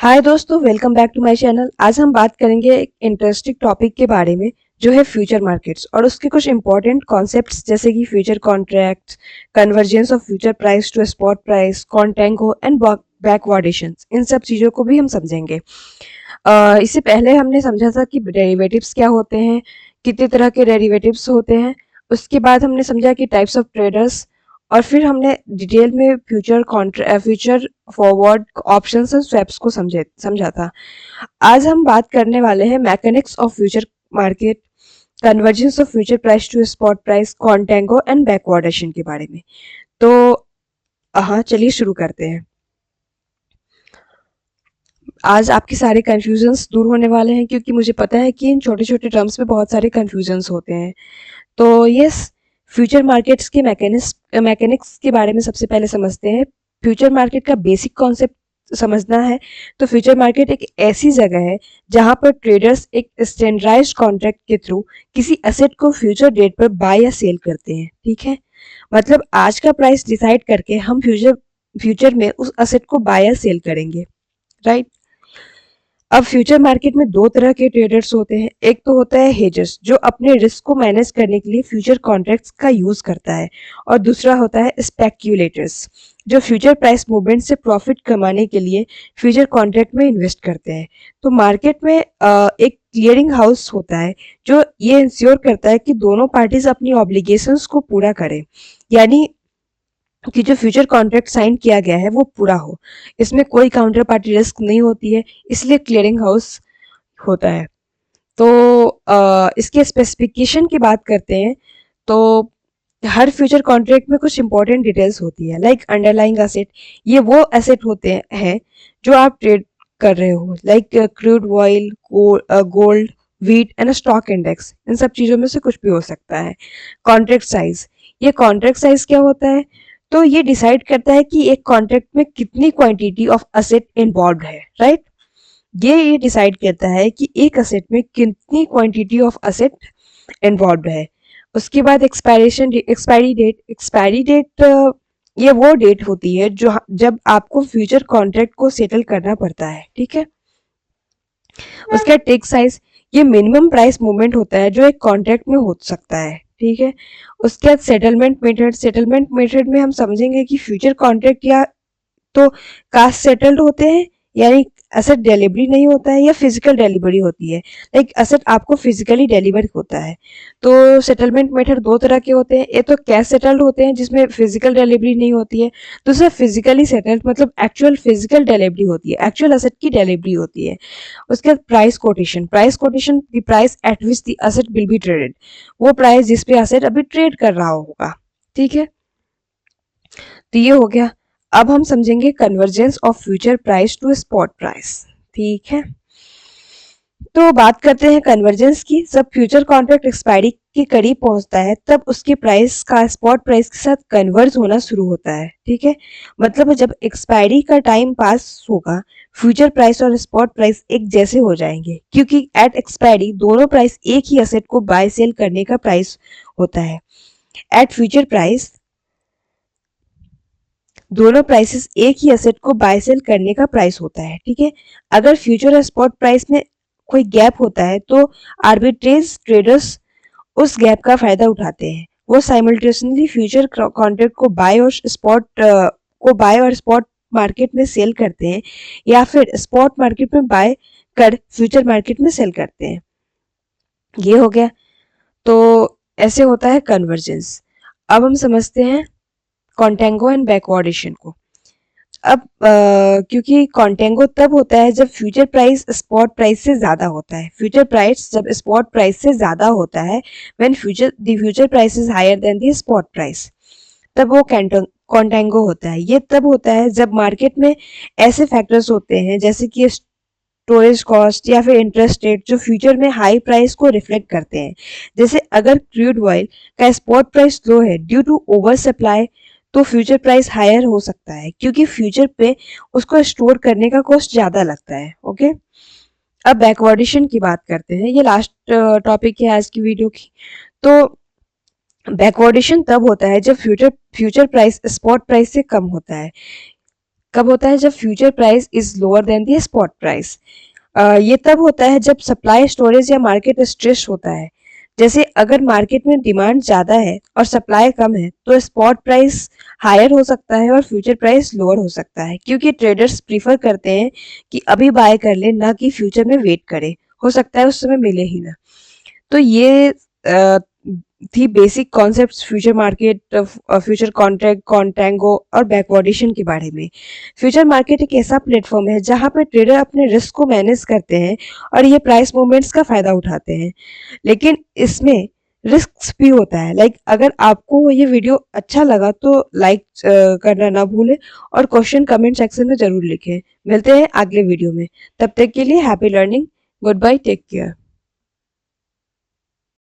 हाय दोस्तों, welcome back to my channel. आज हम बात करेंगे एक इंटरेस्टिंग टॉपिक के बारे में जो है फ्यूचर मार्केट्स और उसके कुछ इंपॉर्टेंट कॉन्सेप्ट्स जैसे कि future contracts, convergence of future price to spot price, contango and backwardations. इन सब चीज़ों को भी हम समझेंगे। इससे पहले हमने समझा था कि डेरिवेटिव्स क्या होते हैं, कितने तरह के डेरिवेटिव्स होते हैं। उसके बाद हमने समझा कि टाइप्स ऑफ ट्रेडर्स, और फिर हमने डिटेल में फ्यूचर फॉरवर्ड ऑप्शंस और स्वैप्स को समझा था। आज हम बात करने वाले हैं mechanics of future market, convergence of future price to spot price, contango and backwardation के बारे में। तो हाँ, चलिए शुरू करते हैं। आज आपके सारे कंफ्यूजन्स दूर होने वाले हैं क्योंकि मुझे पता है कि इन छोटे छोटे टर्म्स में बहुत सारे कंफ्यूजन्स होते हैं। तो यस, फ्यूचर मार्केट्स के मैकेनिक्स के बारे में सबसे पहले समझते हैं। फ्यूचर मार्केट का बेसिक कॉन्सेप्ट समझना है तो फ्यूचर मार्केट एक ऐसी जगह है जहां पर ट्रेडर्स एक स्टैंडर्डाइज्ड कॉन्ट्रैक्ट के थ्रू किसी एसेट को फ्यूचर डेट पर बाय या सेल करते हैं। ठीक है, मतलब आज का प्राइस डिसाइड करके हम फ्यूचर में उस एसेट को बाय या सेल करेंगे, राइट। अब फ्यूचर मार्केट में दो तरह के ट्रेडर्स होते हैं। एक तो होता है हेजर्स, जो अपने रिस्क को मैनेज करने के लिए फ्यूचर कॉन्ट्रैक्ट्स का यूज करता है, और दूसरा होता है स्पेक्यूलेटर्स, जो फ्यूचर प्राइस मूवमेंट से प्रॉफिट कमाने के लिए फ्यूचर कॉन्ट्रैक्ट में इन्वेस्ट करते हैं। तो मार्केट में एक क्लियरिंग हाउस होता है जो ये इंश्योर करता है कि दोनों पार्टीज अपनी ऑब्लिगेशंस को पूरा करें, यानी कि जो फ्यूचर कॉन्ट्रैक्ट साइन किया गया है वो पूरा हो। इसमें कोई काउंटर पार्टी रिस्क नहीं होती है, इसलिए क्लियरिंग हाउस होता है। तो इसके स्पेसिफिकेशन की बात करते हैं तो हर फ्यूचर कॉन्ट्रैक्ट में कुछ इंपॉर्टेंट डिटेल्स होती है, लाइक अंडरलाइंग एसेट। ये वो एसेट होते हैं जो आप ट्रेड कर रहे हो, like crude oil, gold, wheat and stock index. इन सब चीजों में से कुछ भी हो सकता है। कॉन्ट्रैक्ट साइज, ये कॉन्ट्रैक्ट साइज क्या होता है? तो ये डिसाइड करता है कि एक कॉन्ट्रैक्ट में कितनी क्वांटिटी ऑफ एसेट इन्वॉल्व है, राइट। ये डिसाइड करता है कि एक एसेट में कितनी क्वांटिटी ऑफ एसेट इन्वॉल्व है। उसके बाद एक्सपायरी डेट, ये वो डेट होती है जो जब आपको फ्यूचर कॉन्ट्रैक्ट को सेटल करना पड़ता है। ठीक है, उसका टेक साइज, ये मिनिमम प्राइस मूवमेंट होता है जो एक कॉन्ट्रैक्ट में हो सकता है। ठीक है, उसके बाद सेटलमेंट मेथड में हम समझेंगे कि फ्यूचर कॉन्ट्रैक्ट या तो कास्ट सेटल्ड होते हैं, यानी एसेट डिलीवरी नहीं होता है, या फिजिकल डिलीवरी होती है, लाइक एसेट आपको फिजिकली डिलीवर होता है। तो सेटलमेंट मेथड दो तरह के होते हैं, एक तो कैश सेटल्ड होते हैं जिसमें फिजिकल डिलीवरी नहीं होती है, दूसरा फिजिकली सेटल्ड मतलब एक्चुअल फिजिकल डिलीवरी होती है, एक्चुअल एसेट की डिलीवरी होती है। उसके बाद price quotation the price at which the asset will be traded, वो प्राइस जिस पे एसेट अभी ट्रेड कर रहा होगा। ठीक है, तो ये हो गया। अब हम समझेंगे convergence of future price to spot price. ठीक है, तो बात करते हैं कन्वर्जेंस की। जब फ्यूचर कॉन्ट्रैक्ट एक्सपायरी के करीब पहुंचता है तब उसके प्राइस का स्पॉट प्राइस के साथ कन्वर्ज होना शुरू होता है। ठीक है, मतलब जब एक्सपायरी का टाइम पास होगा फ्यूचर प्राइस और स्पॉट प्राइस एक जैसे हो जाएंगे, क्योंकि एट एक्सपायरी दोनों प्राइस एक ही एसेट को बाय सेल करने का प्राइस होता है। एट फ्यूचर प्राइस दोनों प्राइसेस एक ही एसेट को बाय सेल करने का प्राइस होता है। ठीक है, अगर फ्यूचर और स्पॉट प्राइस में कोई गैप होता है तो आर्बिट्रेज ट्रेडर्स उस गैप का फायदा उठाते हैं। वो साइमल्टेनियसली फ्यूचर कॉन्ट्रैक्ट को बाय और स्पॉट मार्केट में सेल करते हैं, या फिर स्पॉट मार्केट में बाय कर फ्यूचर मार्केट में सेल करते हैं। ये हो गया। तो ऐसे होता है कन्वर्जेंस। अब हम समझते हैं कॉन्टेंगो एंड बैकवर्डेशन को। अब क्योंकि कॉन्टेंगो तब होता है जब फ्यूचर प्राइस स्पॉट प्राइस से ज्यादा होता है। फ्यूचर प्राइस जब स्पॉट प्राइस से ज्यादा होता है, when future price is higher than the spot price, तब वो कॉन्टेंगो होता है। ये तब होता है जब मार्केट में ऐसे फैक्टर्स होते हैं जैसे कि स्टोरेज कॉस्ट या फिर इंटरेस्ट रेट जो फ्यूचर में हाई प्राइस को रिफ्लेक्ट करते हैं। जैसे अगर क्रूड ऑयल का स्पॉट प्राइस लो है ड्यू टू ओवर सप्लाई, तो फ्यूचर प्राइस हायर हो सकता है क्योंकि फ्यूचर पे उसको स्टोर करने का कॉस्ट ज्यादा लगता है। ओके, अब बैकवर्डेशन की बात करते हैं। ये लास्ट टॉपिक है आज की वीडियो की। तो बैकवर्डेशन तब होता है जब फ्यूचर प्राइस स्पॉट प्राइस से कम होता है। कब होता है? जब future price is lower than the spot price. ये तब होता है जब सप्लाई, स्टोरेज या मार्केट स्ट्रेस होता है। जैसे अगर मार्केट में डिमांड ज़्यादा है और सप्लाई कम है तो स्पॉट प्राइस हायर हो सकता है और फ्यूचर प्राइस लोअर हो सकता है, क्योंकि ट्रेडर्स प्रीफर करते हैं कि अभी बाय कर ले, ना कि फ्यूचर में वेट करे। हो सकता है उस समय मिले ही ना। तो ये थी basic concepts future market, future contract, कॉन्टेंगो और बैकवर्डेशन के बारे में। फ्यूचर मार्केट एक ऐसा प्लेटफॉर्म है जहां पर ट्रेडर अपने रिस्क को मैनेज करते हैं और ये प्राइस मूवमेंट्स का फायदा उठाते हैं। लेकिन इसमें रिस्क भी होता है। लाइक अगर आपको ये वीडियो अच्छा लगा तो लाइक करना ना भूलें और क्वेश्चन कमेंट सेक्शन में जरूर लिखें। मिलते हैं अगले वीडियो में। तब तक के लिए happy learning. Goodbye, take care.